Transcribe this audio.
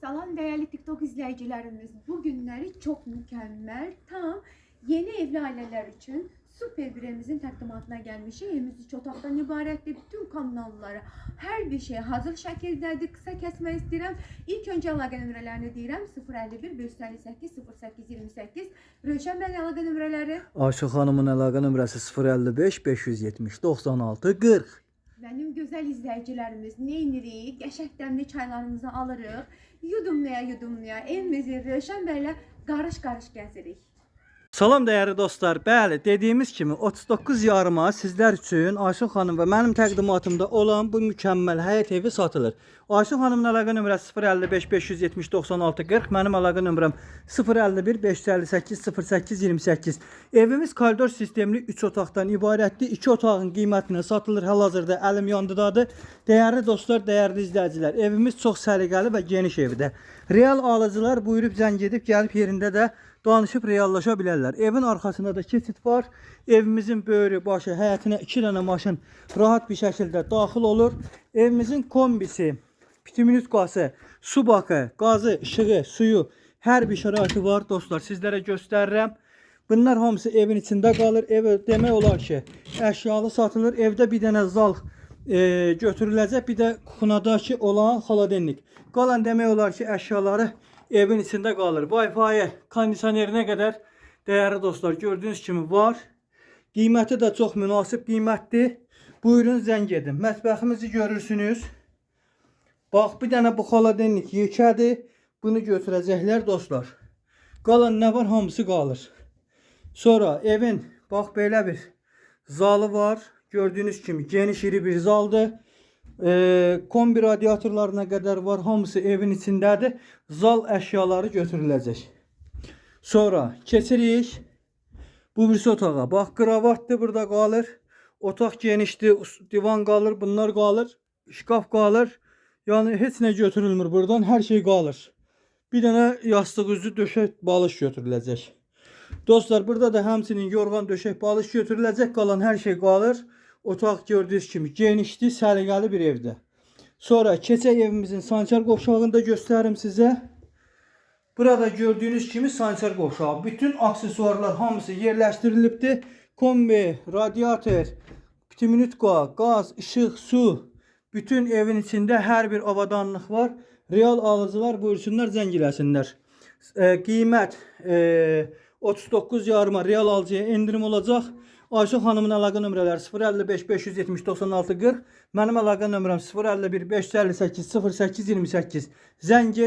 Salam değerli TikTok izleyicilerimiz. Bugünleri çok mükemmel, tam yeni evli aileler için süper bir evimizin takdimatına gelmiş. Evimiz 3 otaqdan ibarətdir. Bütün kanallara, her bir şey hazır şəkildədir. Kısa kəsmək istəyirəm. İlk önce əlaqə nömrələrini deyirəm. 051 558 0828. Rövşən bəy əlaqə nömrələri. Ayşə xanımın əlaqə nömrəsi 055 570 96 40. Benim güzel izleyicilerimiz neynirik? Qəşəng çaylarımızı alırıq. Yudumlaya evimizi Rövşən bəylə qarış gəzirik. Salam dəyərli dostlar. Bəli, dediyimiz kimi 39 yarıma sizlər üçün Ayşə xanım və mənim təqdimatımda olan bu mükəmməl həyət evi satılır. Ayşə xanımın əlaqə nömrəsi 055 570 96 40, mənim əlaqə nömrəm 051 558 08 28. Evimiz koridor sistemli 3 otaqdan ibarətdir. 2 otağın qiymətinə satılır. Hal-hazırda əlim yandıdadır. Dəyərli dostlar, dəyərli izləyicilər, evimiz çox səliqəli və geniş evdir. Real alıcılar buyurub zəng edib gəlib yerində də danışıb reallaşa bilərlər. Evin arxasında da keçid var. Evimizin böyrü, başı, həyətinə 2 dənə maşın rahat bir şəkildə daxil olur. Evimizin kombisi, pitiminütkası, su bakı, qazı, işığı, suyu, hər bir şəraiti var dostlar. Sizlərə göstərirəm. Bunlar hamısı evin içində qalır. Ev demək olar ki, əşyalı satılır. Evdə bir dənə zal götürüləcək. Bir də kuxunadakı olan xaladenlik. Qalan demək olar ki, əşyaları evin içində qalır. Wi-Fi, kondisionerinə qədər dəyərli dostlar gördüyünüz kimi var. Qiyməti də çox münasib qiymətdir. Buyurun zəng edin. Mətbəximizi görürsünüz. Bax, bir dənə bu xaladenlik yekədir. Bunu götürəcəklər dostlar. Qalan nə var? Hamısı qalır. Sonra evin bax belə bir zalı var. Gördüyünüz kimi geniş iri bir zaldır. Kombi radiatorlarına qədər var. Hamısı evin içindədir. Zal əşyaları götürüləcək. Sonra keçirik bu birisi otağa. Bax, kravatdır burada qalır. Otaq genişdir. Divan qalır. Bunlar qalır. Şkaf qalır. Yəni heç nə götürülmür buradan. Hər şey qalır. Bir dənə yastıq üzü döşək balış götürüləcək. Dostlar, burada da həmçinin yorğan döşək balış götürüləcək. Qalan hər şey qalır. Otaq gördüyünüz kimi genişdir, səliqəli bir evdir. Sonra keçək evimizin sançar qovşağını da göstərim sizə. Burada gördüyünüz kimi sançar qovşağı. Bütün aksesuarlar hamısı yerləşdirilibdir. Kombi, radiator, pitiminütka, qaz, işıq, su. Bütün evin içində hər bir avadanlıq var. Real alıcılar buyursunlar, zəng eləsinlər. Qiymət 39 yarıma real alıcıya endirim olacaq. Ayşə xanımın əlaqə nömrələri 055 570 96 40. Mənim əlaqə nömrəm 051 558 08 28. Zəng et.